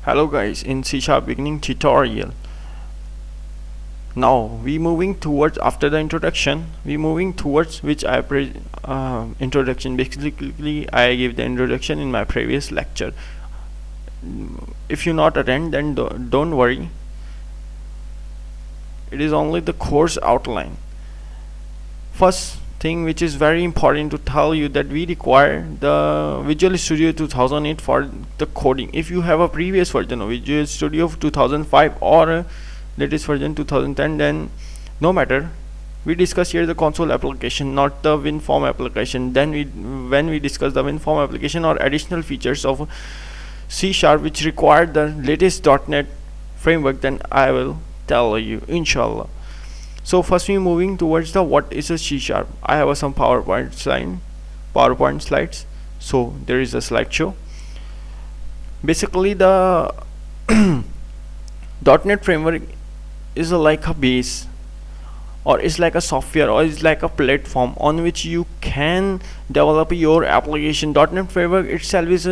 Hello guys, in C# beginning tutorial. Now we moving towards, after the introduction, we moving towards which introduction. Basically I gave the introduction in my previous lecture. If you not attend, then don't worry, it is only the course outline. First thing which is very important to tell you, that we require the Visual Studio 2008 for the coding. If you have a previous version of Visual Studio of 2005 or latest version 2010, then no matter, we discuss here the console application, not the WinForm application. Then when we discuss the WinForm application or additional features of C# which require the latest .NET framework, then I will tell you, inshallah. So first we moving towards the what is a C#. I have some PowerPoint slides. So there is a slideshow. Basically the .NET framework is like a base, or is like a software, or is like a platform on which you can develop your application. .NET framework itself is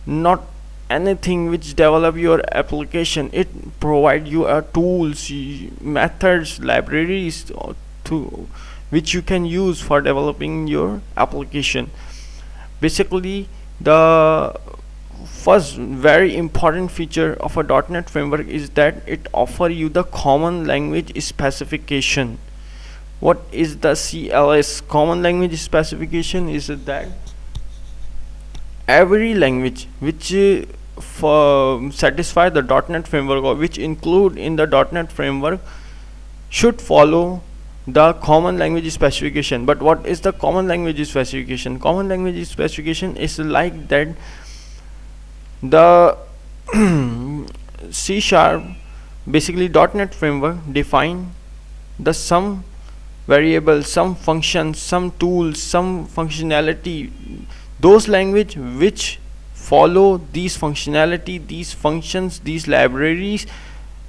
not anything which develop your application. It provide you tools, methods, libraries to which you can use for developing your application. Basically the first very important feature of a .NET framework is that it offer you the common language specification. What is the CLS, common language specification? Is that every language which satisfy the .NET framework, or which include in the .NET framework, should follow the common language specification. But what is the common language specification? Common language specification is like that the C#, basically .NET framework, define the some variables, some functions, some tools, some functionality. Those language which follow these functionality, these functions, these libraries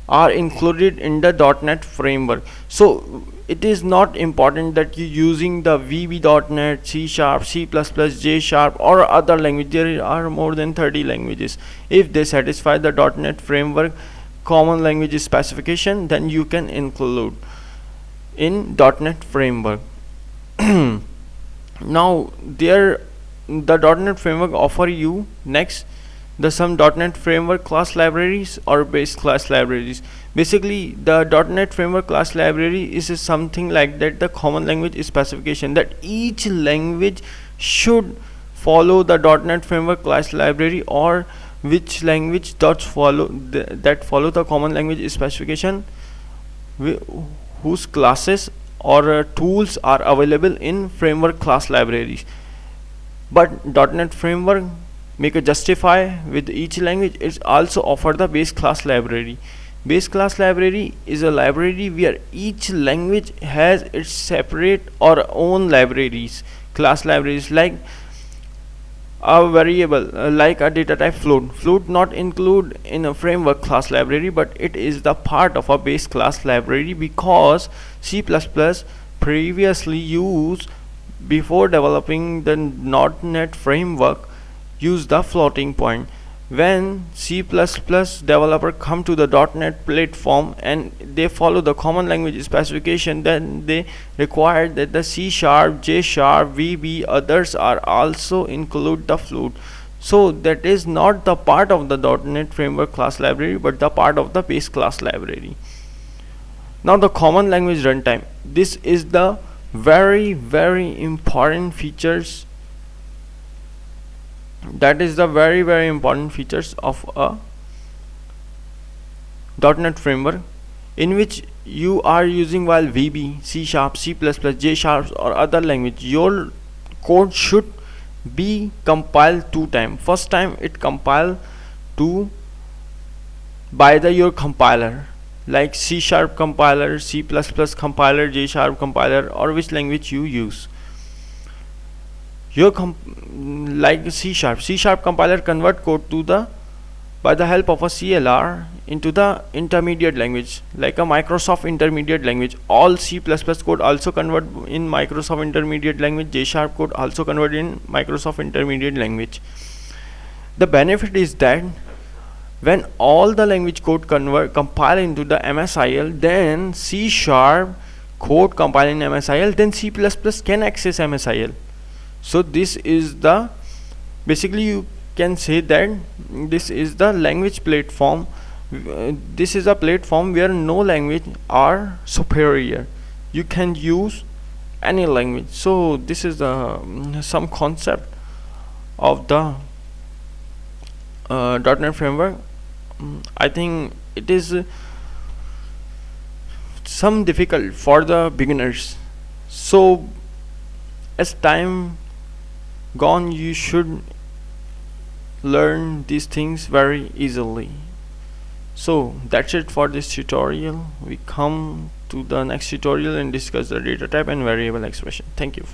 are included in the .NET framework. So it is not important that you using the VB.NET, C#, C++, J#, or other language. There are more than 30 languages. If they satisfy the .NET framework common language specification, then you can include in .NET framework. Now the .NET framework offer you next the some .NET framework class libraries or base class libraries. Basically the .NET framework class library is something like that, the common language specification, that each language should follow the .NET framework class library, or which language that follow the common language specification, whose classes or tools are available in framework class libraries. But .NET framework make a justify with each language. It also offer the base class library. Base class library is a library where each language has its separate or own libraries, class libraries, like a variable, like a data type float not include in a framework class library, but it is the part of a base class library, because C++ previously used, before developing the .NET framework, use the floating point. When C++ developer come to the .NET platform and they follow the common language specification, then they require that the C#, J#, VB, others are also include the float. So that is not the part of the .NET framework class library, but the part of the base class library. Now the common language runtime, this is the very important features. That is the very important features of a .NET framework, in which you are using while VB, C#, C++, J#, or other language. Your code should be compiled two times. First time it compile to by your compiler, like C# compiler, C++ compiler, J# compiler, or which language you use. Your like C# compiler convert code to the by the help of a CLR into the intermediate language, like a Microsoft intermediate language. All C++ code also convert in Microsoft intermediate language. J# code also convert in Microsoft intermediate language. The benefit is that When all the language code compile into the MSIL, then C sharp code compile in MSIL, then C++ can access MSIL. So this is the, basically you can say that this is the language platform. This is a platform where no language are superior. You can use any language. So this is the some concept of the .NET framework. I think it is some difficult for the beginners. So as time gone, you should learn these things very easily. So that's it for this tutorial. We come to the next tutorial and discuss the data type and variable expression. Thank you.